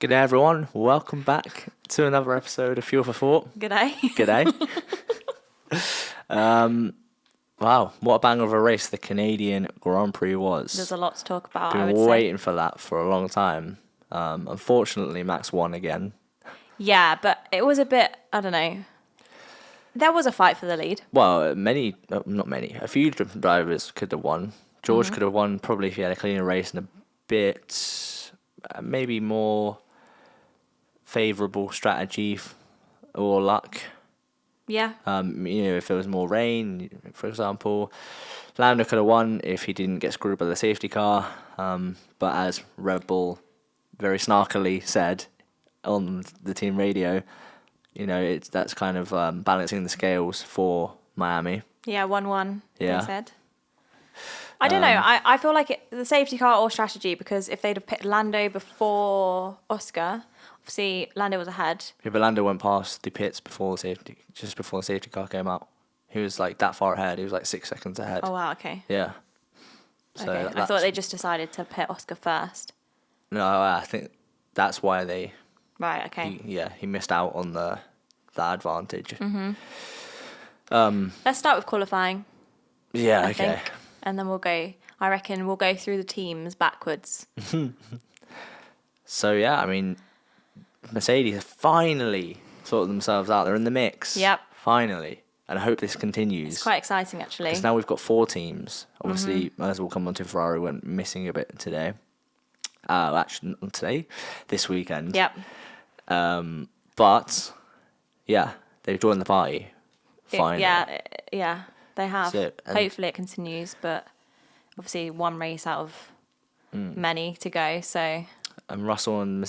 G'day everyone, welcome back to another episode of Fuel for Thought. G'day. G'day. Wow, what a bang of a race the Canadian Grand Prix was. There's a lot to talk about, Been I would waiting for that for a long time. Unfortunately, Max won again. Yeah, but it was a bit, I don't know. There was a fight for the lead. Well, a few different drivers could have won. George could have won probably if he had a cleaner race and a bit, maybe more favourable strategy or luck. Yeah. If there was more rain, for example, Lando could have won if he didn't get screwed by the safety car. But as Red Bull very snarkily said on the team radio, that's kind of balancing the scales for Miami. Yeah, 1-1, Yeah. they said. I don't know. I feel like the safety car or strategy, because if they'd have picked Lando before Oscar, obviously Lando was ahead. Yeah, but Lando went past the pits just before the safety car came out. He was like that far ahead. He was like 6 seconds ahead. Oh, wow, okay. Yeah. So okay. I thought they just decided to pit Oscar first. No, I think that's why they... Right, okay. He missed out on that advantage. Mm-hmm. Let's start with qualifying. Yeah, I okay. think, and then I reckon we'll go through the teams backwards. So, yeah, I mean, Mercedes finally sorted themselves out. They're in the mix. Yep. Finally. And I hope this continues. It's quite exciting, actually. Because now we've got 4 teams. Obviously, as we'll come on to, Ferrari went missing a bit today. Actually, not today. This weekend. Yep. But, yeah, they've joined the party. Finally. Yeah, they have. That's it. And hopefully it continues, but obviously one race out of many to go, so... And Russell and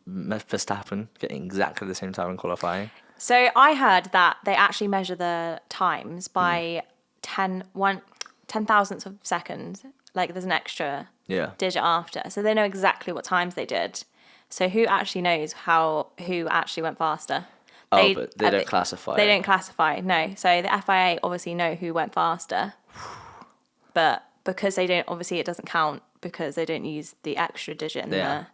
Verstappen getting exactly the same time in qualifying. So I heard that they actually measure the times by 10 thousandths of a second. Like there's an extra digit after. So they know exactly what times they did. So who actually knows who actually went faster? But they don't classify. They don't classify, no. So the FIA obviously know who went faster. But because they don't, obviously it doesn't count because they don't use the extra digit in the...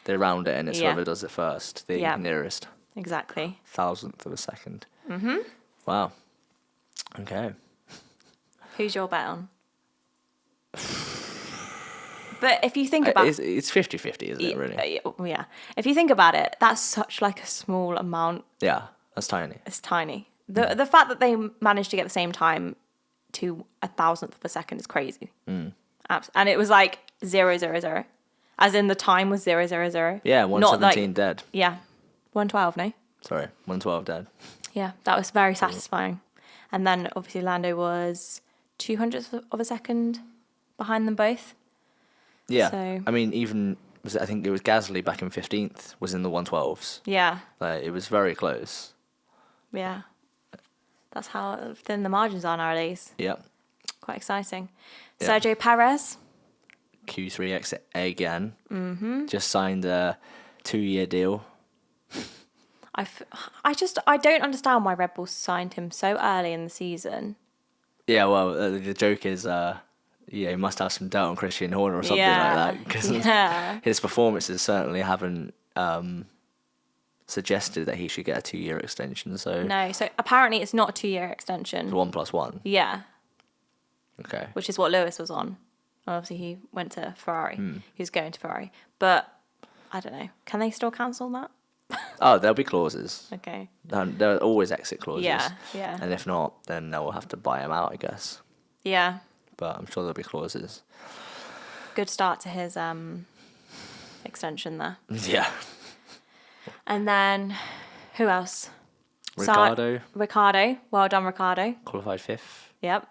They round it and it's whoever does it first, the nearest. Exactly. Thousandth of a second. Mm-hmm. Wow. Okay. Who's your bet on? But if you think about... It's 50-50, isn't it, really? Yeah. If you think about it, that's such like a small amount. Yeah, that's tiny. It's tiny. The fact that they managed to get the same time to 1,000th of a second is crazy. And it was like 0:00. As in the time was 0:00. Yeah, 1:17 dead. Yeah. 1:12, no? Sorry, 1:12 dead. Yeah, that was very satisfying. And then obviously Lando was 200th of a second behind them both. Yeah, So... I mean, I think it was Gasly back in 15th was in the 112s. Yeah. Like, it was very close. Yeah. That's how thin the margins are nowadays. Yep. Quite exciting. Yeah. Sergio Perez. Q3 exit again. Mm-hmm. Just signed a 2-year deal. I don't understand why Red Bull signed him so early in the season. Yeah, well, the joke is, he must have some dirt on Christian Horner or something like that. Because his performances certainly haven't suggested that he should get a 2-year extension. So no, so apparently it's not a 2-year extension. 1+1. Yeah. Okay. Which is what Lewis was on. Obviously, he went to Ferrari. He was going to Ferrari. But, I don't know. Can they still cancel that? Oh, there'll be clauses. Okay. There are always exit clauses. Yeah. And if not, then they'll have to buy him out, I guess. Yeah. But I'm sure there'll be clauses. Good start to his extension there. Yeah. And then, who else? Ricardo. Well done, Ricardo. Qualified 5th. Yep.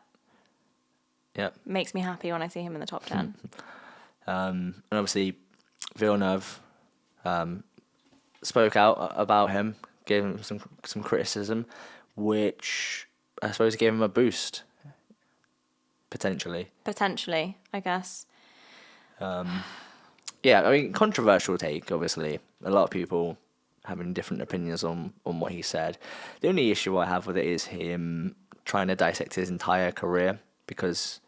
Makes me happy when I see him in the top 10. And obviously, Villeneuve spoke out about him, gave him some criticism, which I suppose gave him a boost, potentially. Potentially, I guess. Yeah, I mean, controversial take, obviously. A lot of people having different opinions on what he said. The only issue I have with it is him trying to dissect his entire career, because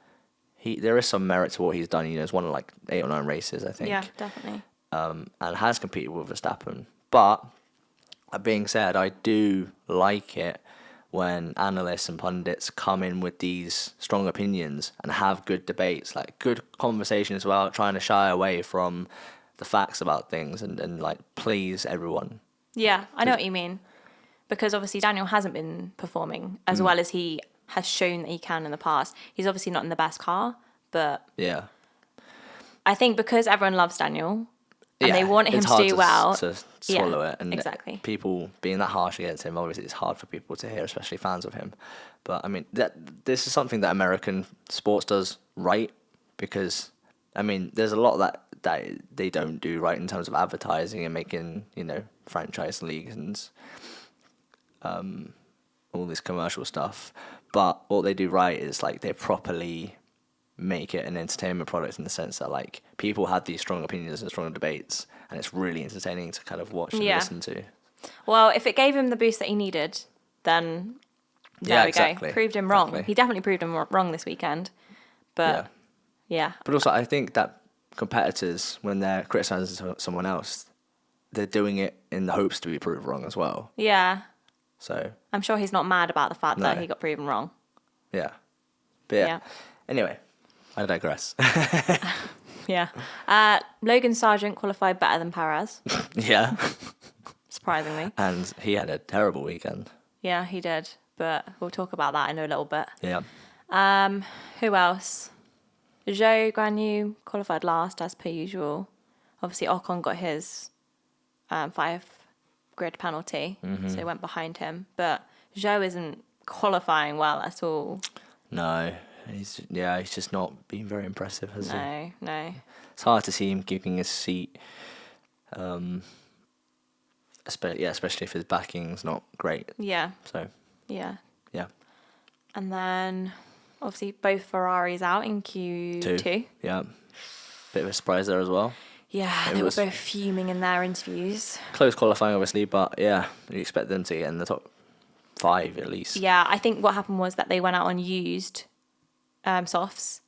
there is some merit to what he's done. He's won like 8 or 9 races, I think. Yeah, definitely. and has competed with Verstappen. But that being said, I do like it when analysts and pundits come in with these strong opinions and have good debates, like good conversations about trying to shy away from the facts about things and like please everyone. Yeah, I know what you mean. Because obviously Daniel hasn't been performing as well as he has shown that he can in the past. He's obviously not in the best car, but Yeah. I think because everyone loves Daniel and they want him to do well. To swallow it, and exactly. people being that harsh against him, obviously it's hard for people to hear, especially fans of him. But I mean, this is something that American sports does right, because I mean, there's a lot that they don't do right in terms of advertising and making, you know, franchise leagues and all this commercial stuff. But what they do right is like they properly make it an entertainment product in the sense that like people have these strong opinions and strong debates, and it's really entertaining to kind of watch and listen to. Well, if it gave him the boost that he needed, then there we go. Proved him wrong. He definitely proved him wrong this weekend. But yeah. But also, I think that competitors, when they're criticizing someone else, they're doing it in the hopes to be proved wrong as well. Yeah. So I'm sure he's not mad about the fact that he got proven wrong. Yeah. But yeah. Anyway, I digress. Yeah. Logan Sargent qualified better than Perez. Yeah. Surprisingly. And he had a terrible weekend. Yeah, he did. But we'll talk about that in a little bit. Yeah. Who else? Zhou Guanyu qualified last, as per usual. Obviously, Ocon got his 5 grid penalty, so he went behind him. But Zhou isn't qualifying well at all. No. He's just not been very impressive, has he? No. It's hard to see him keeping his seat. Especially if his backing's not great. Yeah. So. Yeah. Yeah. And then, obviously, both Ferraris out in Q2. Yeah. Bit of a surprise there as well. Yeah, they were both fuming in their interviews. Close qualifying, obviously, but yeah, you expect them to get in the top 5 at least. Yeah, I think what happened was that they went out on used softs,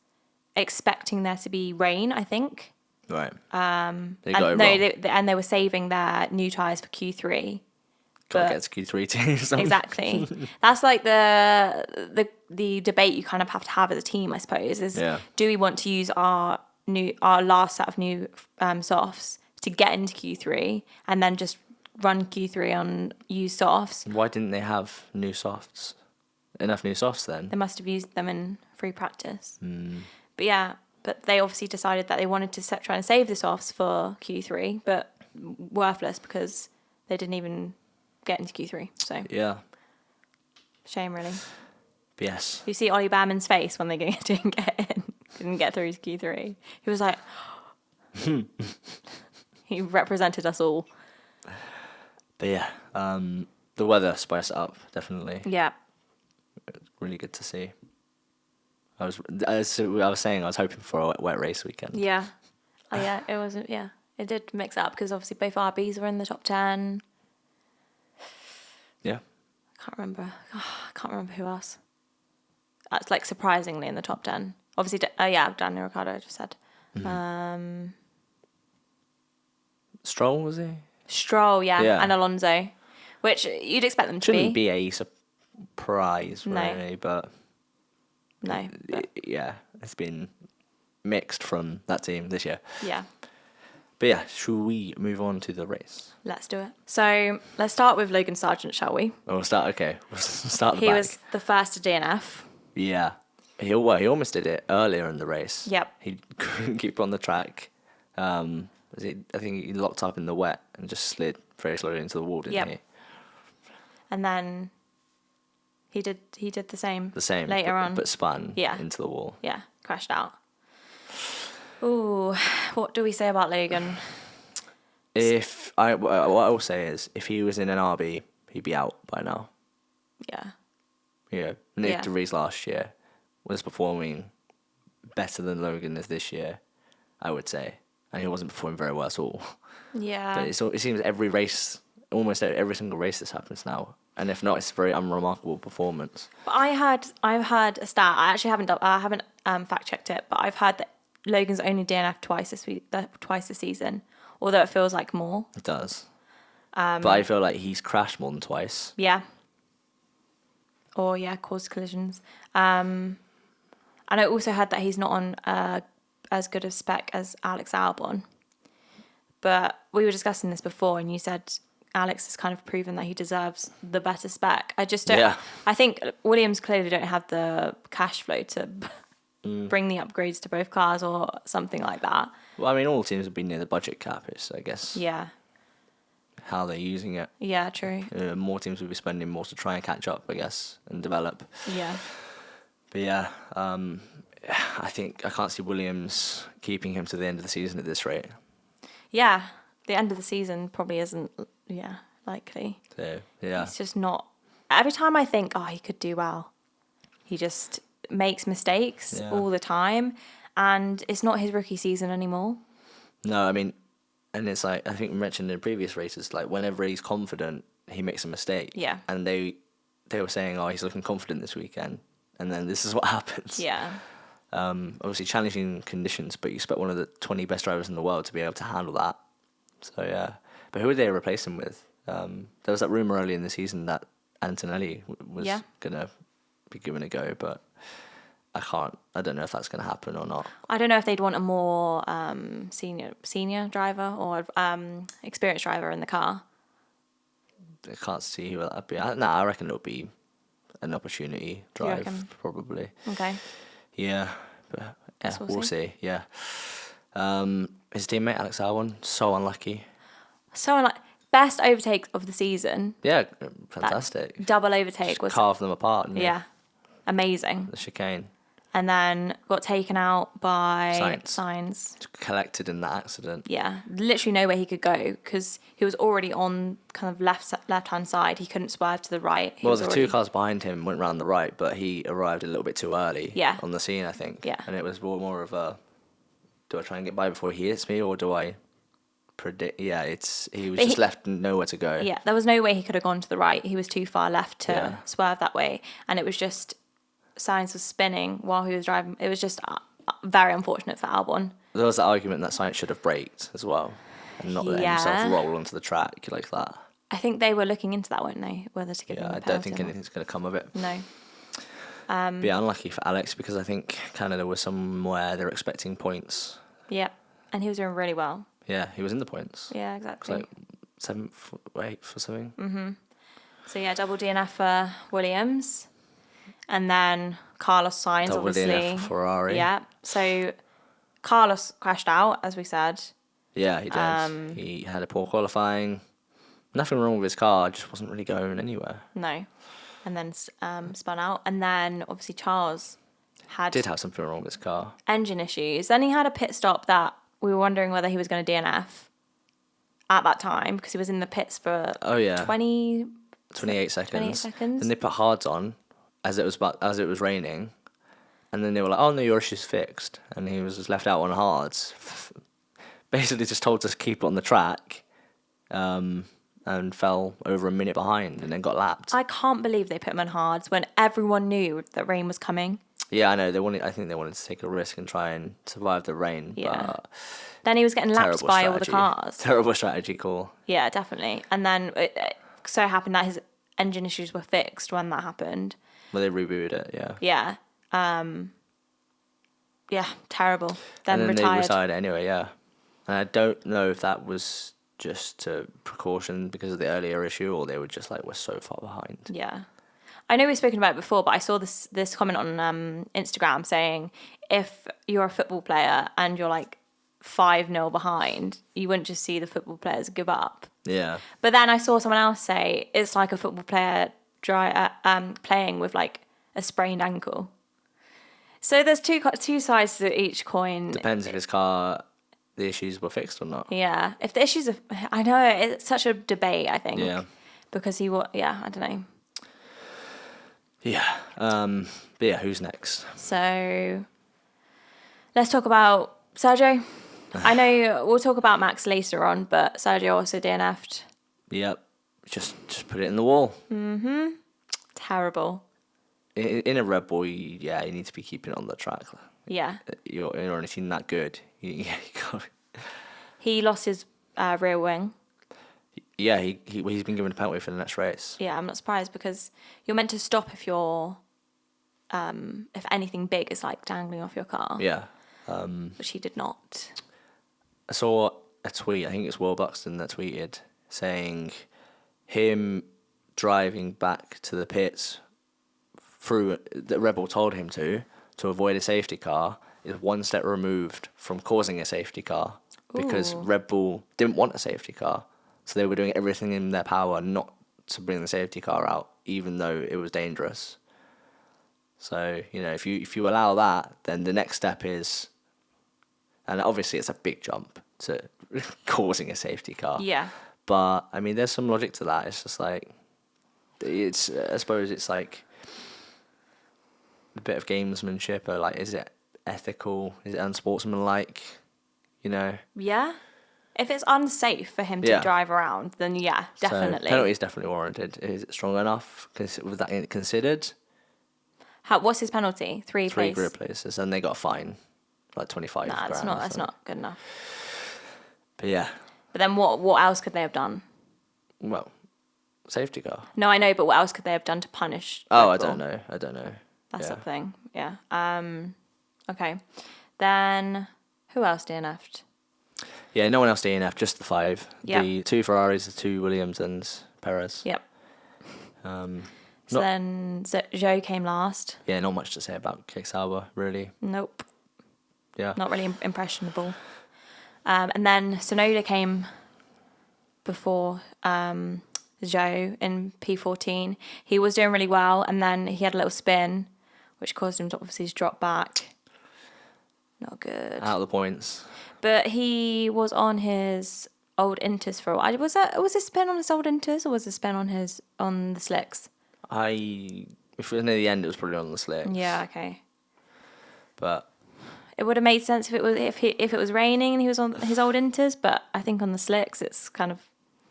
expecting there to be rain, I think. Right. They got it wrong. And they were saving their new tyres for Q3. Got to get to Q3 too. Exactly. That's like the debate you kind of have to have as a team, I suppose, is do we want to use our last set of new softs to get into Q3 and then just run Q3 on used softs? Why didn't they have new softs? Enough new softs then? They must have used them in free practice. But yeah, they obviously decided that they wanted to try and save the softs for Q3, but worthless because they didn't even get into Q3. So yeah, shame really. But yes. You see Ollie Behrman's face when they didn't get in, didn't get through to Q3. He was like, he represented us all. But yeah, the weather spiced it up definitely. Yeah. Really good to see. I was saying I was hoping for a wet race weekend. Yeah. Oh yeah, it was. Yeah, it did mix up because obviously both RBs were in the top 10. Yeah. I can't remember who else. That's like surprisingly in the top 10. Obviously, Daniel Ricciardo, I just said. Stroll, was he? Stroll, yeah, and Alonso, which you'd expect them to be. Shouldn't be a surprise, really, but... No. Yeah, it's been mixed from that team this year. Yeah. But yeah, should we move on to the race? Let's do it. So let's start with Logan Sargent, shall we? We'll start the back. He was the first to DNF. Yeah. He almost did it earlier in the race. Yep. He couldn't keep on the track. I think he locked up in the wet and just slid very slowly into the wall, didn't he? And then he did the same. Later on. But spun into the wall. Yeah, crashed out. Ooh, what do we say about Logan? What I will say is, if he was in an RB, he'd be out by now. Yeah. You know, Nick de Vries last year was performing better than Logan is this year, I would say. And he wasn't performing very well at all. Yeah. But it seems almost every single race this happens now. And if not, it's a very unremarkable performance. But I've heard a stat. I actually haven't fact checked it, but I've heard that Logan's only DNF twice this season, although it feels like more. It does. But I feel like he's crashed more than twice. Yeah. Or, caused collisions. And I also heard that he's not on as good a spec as Alex Albon. But we were discussing this before, and you said Alex has kind of proven that he deserves the better spec. I just don't... Yeah. I think Williams clearly don't have the cash flow to bring the upgrades to both cars or something like that. Well, I mean, all teams have been near the budget cap, I guess. Yeah. How they're using it. Yeah, true. More teams will be spending more to try and catch up, I guess, and develop. Yeah. But yeah, I think I can't see Williams keeping him to the end of the season at this rate. Yeah, the end of the season probably isn't, likely. So, yeah. It's just not... Every time I think, he could do well, he just makes mistakes all the time, and it's not his rookie season anymore. No, I mean... And it's like, I think we mentioned in previous races, like whenever he's confident, he makes a mistake. Yeah. And they were saying, he's looking confident this weekend. And then this is what happens. Yeah. Obviously challenging conditions, but you expect one of the 20 best drivers in the world to be able to handle that. So, yeah. But who would they replace him with? There was that rumour early in the season that Antonelli was going to be given a go, but... I don't know if that's going to happen or not. I don't know if they'd want a more senior driver or experienced driver in the car. I can't see who that would be. I reckon it'll be an opportunity drive, probably. Okay. Yeah, but we'll see. Yeah. His teammate, Alex Albon, so unlucky. Best overtake of the season. Yeah, fantastic. That double overtake was... carved them apart. Yeah, amazing. The chicane. And then got taken out by Sainz. Collected in that accident. Yeah, literally nowhere he could go because he was already on kind of left-hand side. He couldn't swerve to the right. The two cars behind him went round the right, but he arrived a little bit too early on the scene, I think. Yeah. And it was more of a, do I try and get by before he hits me, or do I predict? Yeah, he was just left nowhere to go. Yeah, there was no way he could have gone to the right. He was too far left to swerve that way. And it was just... Sainz was spinning while he was driving. It was just very unfortunate for Albon. There was the argument that Sainz should have braked as well and not let himself roll onto the track like that. I think they were looking into that, weren't they? Whether to give him a penalty. I don't think anything's going to come of it. No. But yeah, unlucky for Alex because I think Canada was somewhere they're expecting points. Yeah, and he was doing really well. Yeah, he was in the points. Yeah, exactly. Like 7th or 8th or something. Mm-hmm. So yeah, double DNF for Williams. And then Carlos Sainz, double obviously. DNF for Ferrari. Yeah. So Carlos crashed out, as we said. Yeah, he did. He had a poor qualifying. Nothing wrong with his car, just wasn't really going anywhere. No. And then spun out. And then, obviously, Charles did have something wrong with his car. Engine issues. Then he had a pit stop that we were wondering whether he was going to DNF at that time because he was in the pits for 28 seconds. Then they put hards on. As it was raining, and then they were like, "Oh no, your issue's fixed," and he was just left out on hards. Basically, just told to keep it on the track, and fell over a minute behind, and then got lapped. I can't believe they put him on hards when everyone knew that rain was coming. Yeah, I know. I think they wanted to take a risk and try and survive the rain. Yeah. But then he was getting lapped by all the cars. Terrible strategy call. Yeah, definitely. And then it so happened that his engine issues were fixed when that happened. Well, they rebooted it, yeah. Yeah. Yeah, terrible. Then and then retired. They retired anyway, yeah. And I don't know if that was just a precaution because of the earlier issue or they were just like, we're so far behind. Yeah. I know we've spoken about it before, but I saw this comment on Instagram saying if you're a football player and you're like 5-0 behind, you wouldn't just see the football players give up. Yeah. But then I saw someone else say it's like a football player playing with like a sprained ankle. So there's two sides to each coin. Depends if his car, the issues were fixed or not. Yeah, if the issues are, I know it's such a debate. I think. Yeah. Because I don't know. Yeah. But yeah, who's next? So let's talk about Sergio. I know we'll talk about Max later on, but Sergio also DNF'd. Yep. Just put it in the wall. Mm-hmm. Terrible. In a Red Bull, you need to be keeping it on the track. Yeah. You're on a team that good. You He lost his rear wing. Yeah, he's been given a penalty for the next race. Yeah, I'm not surprised because you're meant to stop if you're, if anything big is like dangling off your car. Yeah. Which he did not. I saw a tweet, I think it's Will Buxton that tweeted, saying him driving back to the pits through that Red Bull told him to avoid a safety car is one step removed from causing a safety car because Red Bull didn't want a safety car. So they were doing everything in their power not to bring the safety car out, even though it was dangerous. So, if you allow that, then the next step is, and obviously it's a big jump to causing a safety car. Yeah. But, I mean, there's some logic to that. It's just like, I suppose it's like a bit of gamesmanship, or like, is it ethical? Is it unsportsmanlike? Yeah. If it's unsafe for him to drive around, then yeah, definitely. So penalty is definitely warranted. Is it strong enough? Was that considered? What's his penalty? Three grid places, and they got a fine, like 25 grand. That's not good enough. But yeah. But then what else could they have done? Well, safety car. No, I know, but what else could they have done to punish? Oh, I don't know. That's the thing. Yeah. Okay. Then who else DNF'd? Yeah, no one else DNF, just the 5. Yep. The 2 Ferraris, the 2 Williams, and Perez. Yep. So then Zhou came last. Yeah, not much to say about Kick Sauber, really. Nope. Yeah. Not really impressionable. And then Tsunoda came before Zhou in P14. He was doing really well, and then he had a little spin, which caused him to obviously drop back. Not good. Out of the points. But he was on his old Inters for a while. Was a spin on his old Inters, or was a spin on the slicks? If it was near the end, it was probably on the slicks. Yeah, okay. But it would have made sense if it was raining and he was on his old Inters, but I think on the slicks it's kind of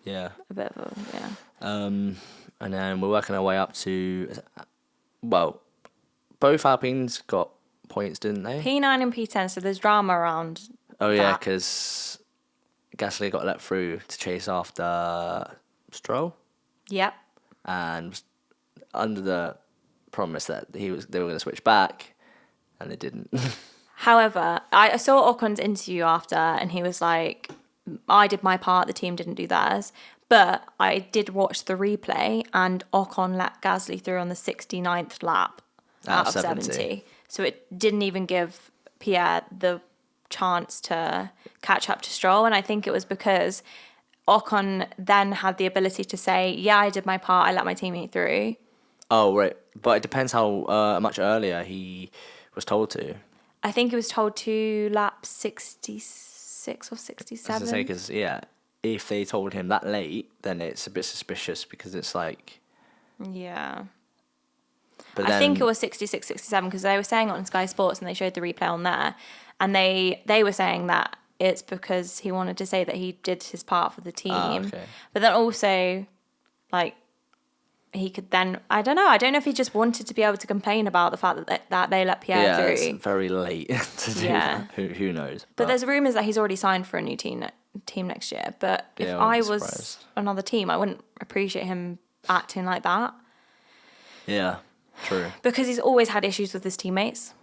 a bit of a and then we're working our way up to, well, both Alpines got points, didn't they? P9 and P10, so there's drama around. Oh yeah, because Gasly got let through to chase after Stroll. Yep. And under the promise that they were going to switch back, and they didn't. However, I saw Ocon's interview after, and he was like, I did my part, the team didn't do theirs. But I did watch the replay, and Ocon let Gasly through on the 69th lap out of 70. So it didn't even give Pierre the chance to catch up to Stroll. And I think it was because Ocon then had the ability to say, yeah, I did my part, I let my teammate through. Oh, right. But it depends how much earlier he was told to. I think he was told to lap 66 or 67. I was going to say, because, yeah, if they told him that late, then it's a bit suspicious because it's like... Yeah. But I think it was 66, 67 because they were saying it on Sky Sports and they showed the replay on there. And they were saying that it's because he wanted to say that he did his part for the team. Okay. But then also, like, he could then... I don't know if he just wanted to be able to complain about the fact that they let Pierre through. Yeah, it's very late to do that. Who knows? But there's rumours that he's already signed for a new team next year. But if I was surprised. Another team, I wouldn't appreciate him acting like that. Yeah, true. Because he's always had issues with his teammates.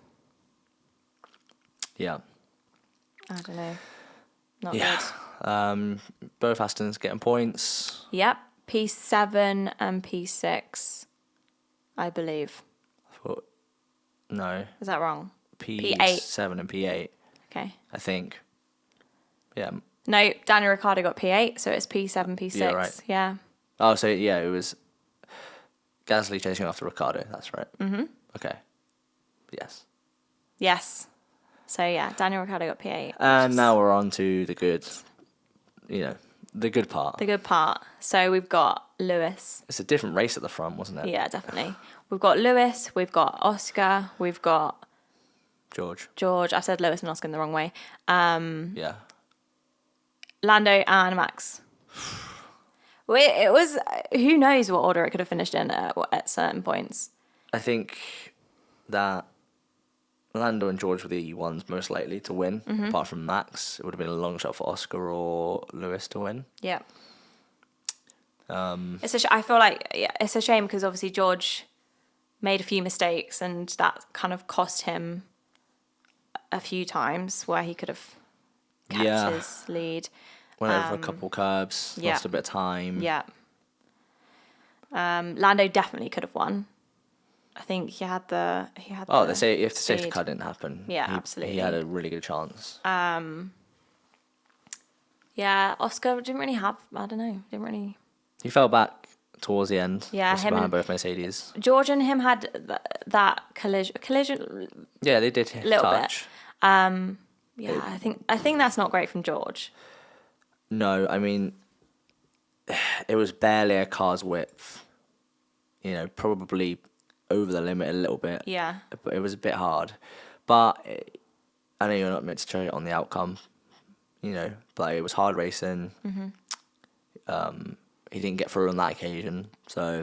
Yeah. I don't know. Not good. Both Astons getting points. Yep. P7 and P6, I believe. No. Is that wrong? P7 and P8. Okay. I think. Yeah. No, Daniel Ricciardo got P8, so it's P7, P6. Yeah, right. Yeah. Oh, so yeah, it was Gasly chasing after Ricciardo. That's right. Mm-hmm. Okay. Yes. Yes. So yeah, Daniel Ricciardo got P8. And now we're on to the good, the good part. The good part. So we've got Lewis. It's a different race at the front, wasn't it? Yeah, definitely. We've got Lewis, we've got Oscar, we've got George. I said Lewis and Oscar in the wrong way. Yeah. Lando and Max. It was, who knows what order it could have finished in at certain points. I think that Lando and George were the ones most likely to win. Apart from Max, it would have been a long shot for Oscar or Lewis to win. Yeah. I feel like it's a shame because obviously George made a few mistakes and that kind of cost him a few times where he could have kept his lead. Went over a couple curbs, lost a bit of time. Yeah. Lando definitely could have won. I think he had the. They say if the safety car didn't happen, absolutely, he had a really good chance. Yeah, Oscar didn't really have. I don't know. Didn't really. He fell back towards the end. Yeah, him behind and both Mercedes. George and him had that collision. Yeah, they did a little touch. Bit. I think that's not great from George. No, I mean, it was barely a car's width. You know, probably over the limit a little bit. Yeah. But it was a bit hard. But I know you're not meant to trade it on the outcome, you know, but it was hard racing. He didn't get through on that occasion, so,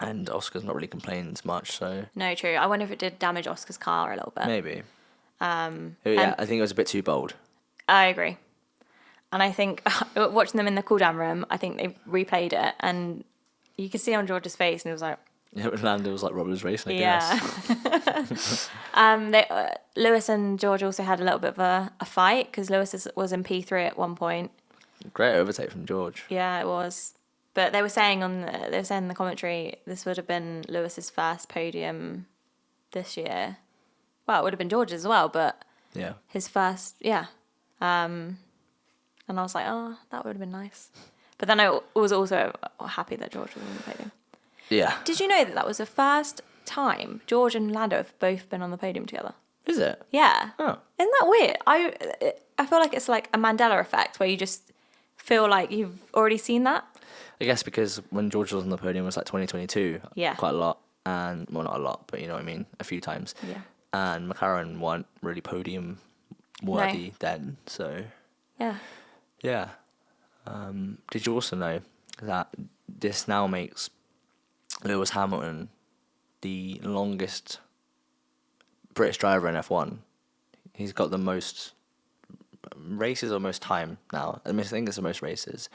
and Oscar's not really complained much, so. No, true. I wonder if it did damage Oscar's car a little bit. Maybe. I think it was a bit too bold. I agree. And I think, watching them in the cool-down room, I think they replayed it, and you could see on George's face, and it was like... Yeah, Lando was like Robbers racing, I guess. Lewis and George also had a little bit of a fight, because Lewis was in P3 at one point. Great overtake from George. Yeah, it was. But they were saying in the commentary, this would have been Lewis's first podium this year. Well, it would have been George's as well, but his first, and I was like, oh, that would have been nice. But then I was also happy that George was on the podium. Yeah. Did you know that was the first time George and Lando have both been on the podium together? Is it? Yeah. Oh. Isn't that weird? I feel like it's like a Mandela effect where you just feel like you've already seen that. I guess because when George was on the podium it was like 2022. Yeah. Quite a lot. And, well, not a lot, but you know what I mean, a few times. Yeah. And McLaren weren't really podium worthy then, so. Yeah. Yeah. Did you also know that this now makes Lewis Hamilton the longest British driver in F1? He's got the most races or most time now. I think it's the most races.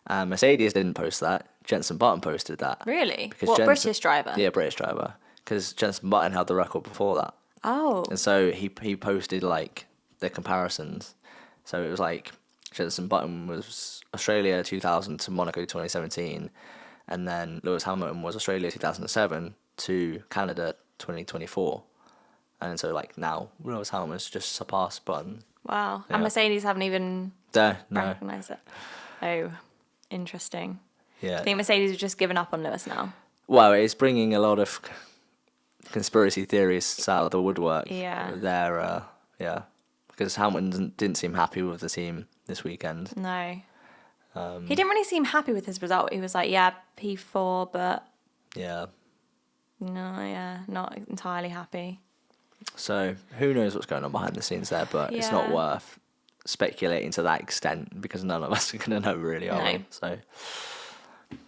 Mercedes didn't post that. Jenson Button posted that. Really? British driver? Yeah, British driver. Because Jenson Button held the record before that. Oh. And so he posted like the comparisons. So it was like Jenson Button was Australia 2000 to Monaco 2017, and then Lewis Hamilton was Australia 2007 to Canada 2024. And so like now Lewis Hamilton's just surpassed Button. Wow. Yeah. And Mercedes haven't even recognised it. Oh, interesting. Yeah. I think Mercedes have just given up on Lewis now. Well, it's bringing a lot of conspiracy theories out of the woodwork. Yeah. There, because Hamilton didn't seem happy with the team this weekend. No. He didn't really seem happy with his result. He was like, yeah, P4, but... Yeah. No, not entirely happy. So, who knows what's going on behind the scenes there, but it's not worth speculating to that extent because none of us are going to know really, are we? So.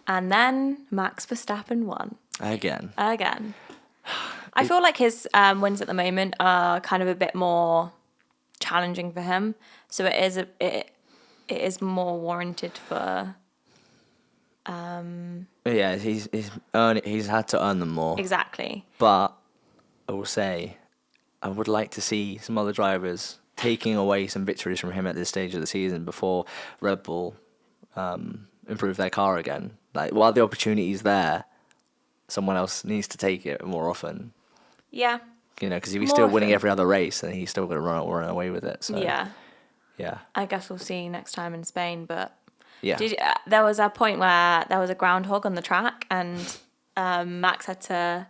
And then Max Verstappen won. Again. I feel like his wins at the moment are kind of a bit more challenging for him. So it is more warranted for... Yeah, he's had to earn them more. Exactly. But I will say, I would like to see some other drivers taking away some victories from him at this stage of the season before Red Bull improve their car again. Like, while the opportunity's there, someone else needs to take it more often. Yeah. You know, because if he's still winning every other race, then he's still going to run away with it. So. Yeah. I guess we'll see next time in Spain, but... Yeah. There was a point where there was a groundhog on the track and Max had to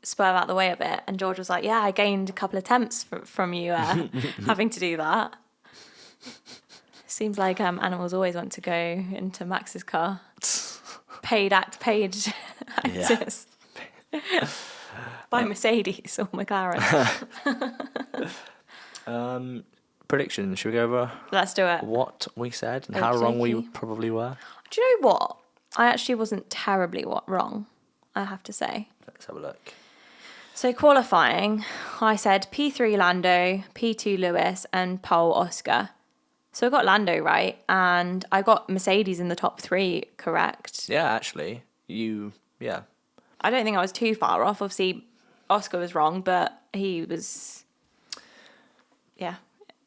swerve out the way a bit, and George was like, yeah, I gained a couple of attempts from you having to do that. Seems like animals always want to go into Max's car. Paid actors. By Mercedes or McLaren. Predictions, should we go over? Let's do it. What we said and how wrong we probably were. Do you know what? I actually wasn't terribly wrong, I have to say. Let's have a look. So qualifying, I said P3 Lando, P2 Lewis, and pole Oscar. So I got Lando right, and I got Mercedes in the top 3 correct. Yeah, actually, yeah. I don't think I was too far off. Obviously, Oscar was wrong, but he was,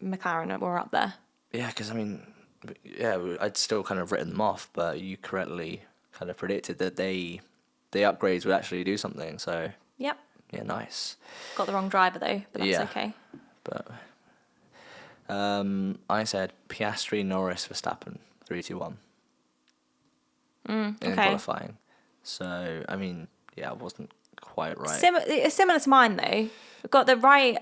McLaren were up there. Yeah, because, I mean, I'd still kind of written them off, but you correctly kind of predicted that the upgrades would actually do something, so... Yep. Yeah, nice. Got the wrong driver, though, but that's okay. But I said Piastri, Norris, Verstappen, 3, 2, 1. In qualifying. So, I mean, I wasn't quite right. It's similar to mine, though. We've got the right,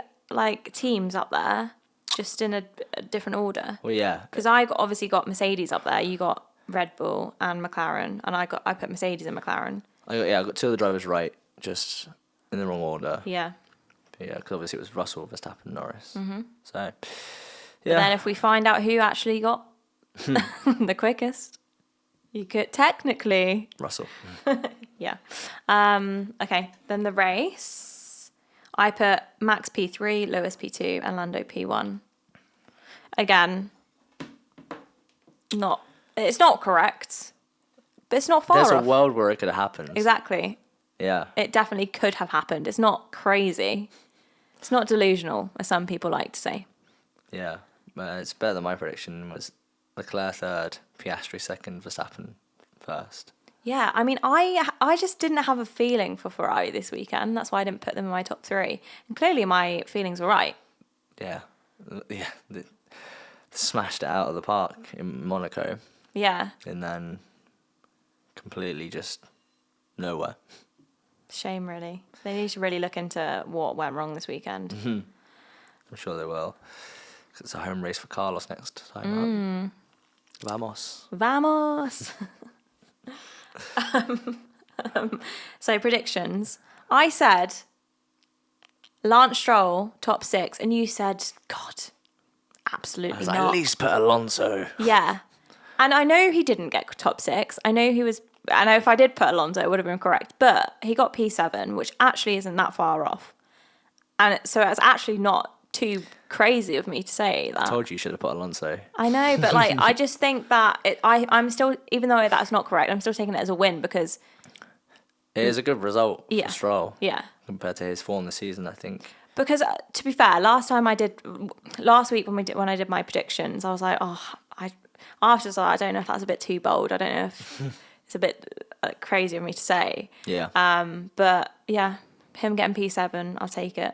teams up there, just in a different order. Well, yeah. Because I obviously got Mercedes up there. You got Red Bull and McLaren, and I put Mercedes and McLaren. I got 2 of the drivers right, just in the wrong order. Yeah. But yeah, because obviously it was Russell, Verstappen, Norris. Mm-hmm. So, yeah. But then if we find out who actually got the quickest, you could technically... Russell. Yeah. Okay, then the race. I put Max P3, Lewis P2, and Lando P1. Again, it's not correct, but it's not far off. There's a world where it could have happened. Exactly. Yeah. It definitely could have happened. It's not crazy. It's not delusional, as some people like to say. Yeah. But it's better than my prediction was Leclerc 3rd, Piastri 2nd, Verstappen 1st. Yeah, I mean, I just didn't have a feeling for Ferrari this weekend. That's why I didn't put them in my top 3. And clearly my feelings were right. Yeah. Yeah. They smashed it out of the park in Monaco. Yeah. And then completely just nowhere. Shame, really. They need to really look into what went wrong this weekend. Mm-hmm. I'm sure they will. Because it's a home race for Carlos next time out. Vamos. So predictions. I said Lance Stroll top 6, and you said, God, absolutely I was not. like, at least put Alonso. Yeah, and I know he didn't get top 6. I know if I did put Alonso, it would have been correct, but he got P7, which actually isn't that far off, and so it's actually not too crazy of me to say that. I told you should have put Alonso. I know, but I just think that I'm still, even though that's not correct, I'm still taking it as a win because it is a good result for Stroll. Yeah. Compared to his form this season, I think. Because to be fair, last week when I did my predictions, I was like, I don't know if that's a bit too bold. I don't know if it's a bit crazy of me to say. Yeah. But yeah, him getting P7, I'll take it.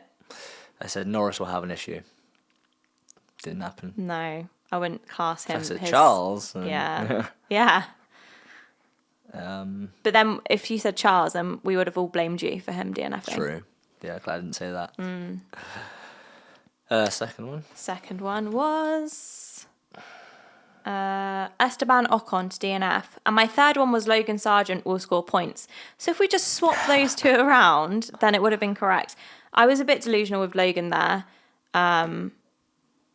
I said Norris will have an issue. Didn't happen. No, I wouldn't class him. I said Charles. Yeah. Yeah. But then if you said Charles, then we would have all blamed you for him DNFing. True. Yeah, glad I didn't say that. Second one? Second one was Esteban Ocon to DNF. And my third one was Logan Sargent will score points. So if we just swap those 2 around, then it would have been correct. I was a bit delusional with Logan there.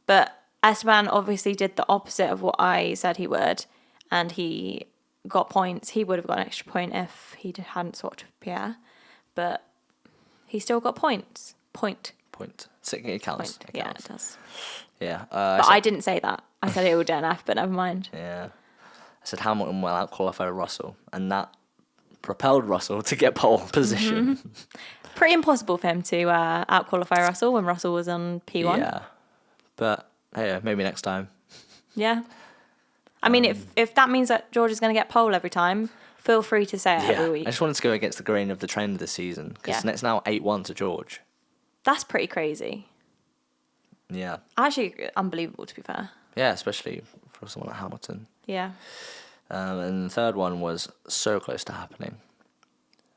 But Esteban obviously did the opposite of what I said he would. And he got points. He would have got an extra point if he hadn't swapped with Pierre. But he still got points. Point. It counts. Point. Yeah, it does. Yeah. But I didn't say that. I said it would DNF, but never mind. Yeah. I said Hamilton will out-qualify Russell. And that propelled Russell to get pole position. Mm-hmm. Pretty impossible for him to out-qualify Russell when Russell was on P1. Yeah. But, hey, maybe next time. Yeah. I mean, if that means that George is going to get pole every time, feel free to say it every week. I just wanted to go against the grain of the trend this season. Because it's now 8-1 to George. That's pretty crazy. Yeah. Actually, unbelievable, to be fair. Yeah, especially for someone like Hamilton. Yeah. And the third one was so close to happening.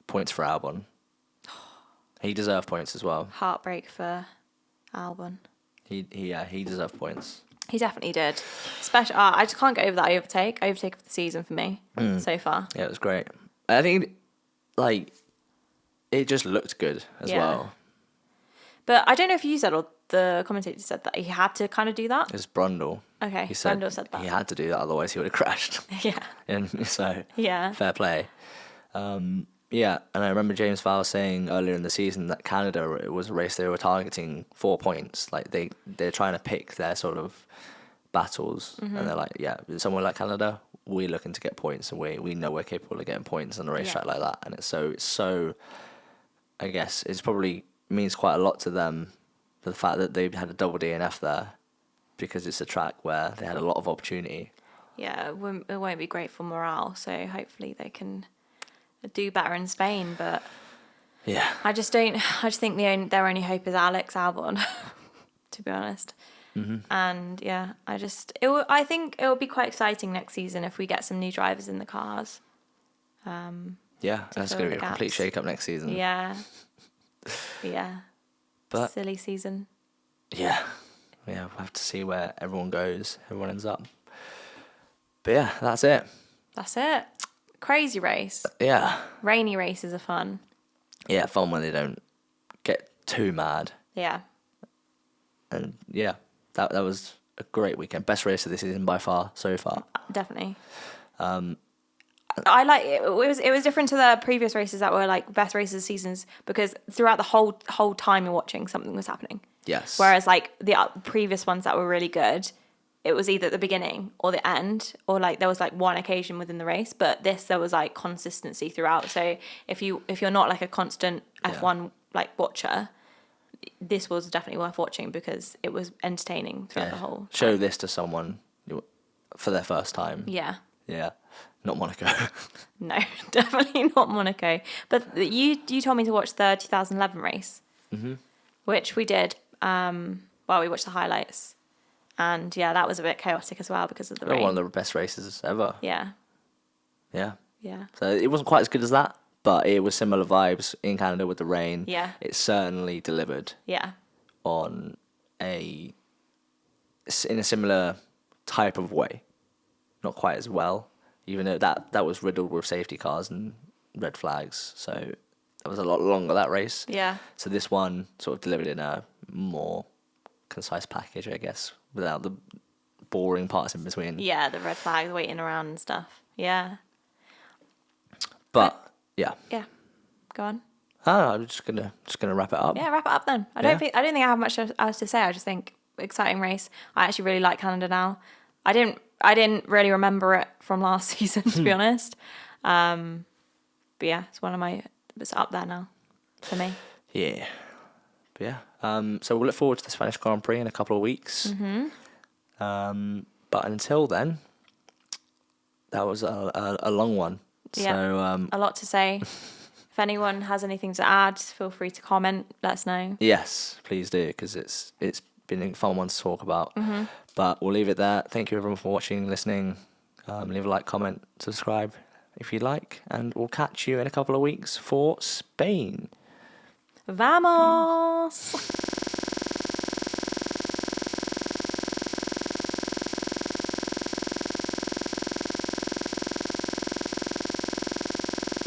Points for Albon. He deserved points as well. Heartbreak for Albon. He deserved points. He definitely did. Especially, I just can't get over that overtake of the season for me so far. Yeah, it was great. I think, it just looked good as well. But I don't know if you said or the commentator said that he had to kind of do that. It's Brundle. Okay, He said Brundle said that. he had to do that, otherwise he would have crashed. Yeah. And so, Yeah. fair play. Yeah, Yeah, and I remember James Vowles saying earlier in the season that Canada, it was a race they were targeting 4 points. Like they're trying to pick their sort of battles, and they're like, yeah, somewhere like Canada, we're looking to get points, and we know we're capable of getting points on a racetrack like that. And it's so. I guess it's probably means quite a lot to them, for the fact that they've had a double DNF there, because it's a track where they had a lot of opportunity. Yeah, it won't be great for morale. So hopefully they can do better in Spain. But yeah, I just think their only hope is Alex Albon, to be honest. And yeah, I think it will be quite exciting next season if we get some new drivers in the cars. Yeah, that's going to be a complete shake-up next season. Yeah. Yeah. But silly season. Yeah, we'll have to see where everyone goes, everyone ends up. But yeah, that's it. That's it. Crazy race. Yeah. Rainy races are fun. Yeah, fun when they don't get too mad. Yeah. And yeah, that was a great weekend. Best race of the season by far, so far. Definitely. I like it. It was different to the previous races that were like best races of seasons, because throughout the whole time you're watching, something was happening. Yes. Whereas like the previous ones that were really good, it was either at the beginning or the end, or like there was like one occasion within the race. But there was like consistency throughout. So if you're not like a constant F1 like watcher, this was definitely worth watching because it was entertaining throughout the whole time. Show this to someone for their first time. Yeah. Yeah. Not Monaco. No, definitely not Monaco. But you told me to watch the 2011 race, which we did. We watched the highlights. And yeah, that was a bit chaotic as well because of the rain. One of the best races ever. Yeah. Yeah. Yeah. So it wasn't quite as good as that, but it was similar vibes in Canada with the rain. Yeah. It certainly delivered. Yeah. In a similar type of way. Not quite as well, even though that was riddled with safety cars and red flags. So that was a lot longer, that race. Yeah. So this one sort of delivered in a more concise package, I guess, without the boring parts in between. Yeah, the red flags waiting around and stuff. Yeah. But yeah. Yeah. Go on. I'm just gonna wrap it up. Yeah, wrap it up then. I don't think I have much else to say. I just think exciting race. I actually really like Canada now. I didn't really remember it from last season, to be honest. But yeah, it's up there now for me. Yeah. But yeah. So we'll look forward to the Spanish Grand Prix in a couple of weeks. But until then, that was a long one. Yeah. So a lot to say. If anyone has anything to add, feel free to comment. Let us know. Yes, please do, because it's been a fun one to talk about. But we'll leave it there. Thank you everyone for watching, listening. Leave a like, comment, subscribe if you'd like, and we'll catch you in a couple of weeks for Spain. Vamos!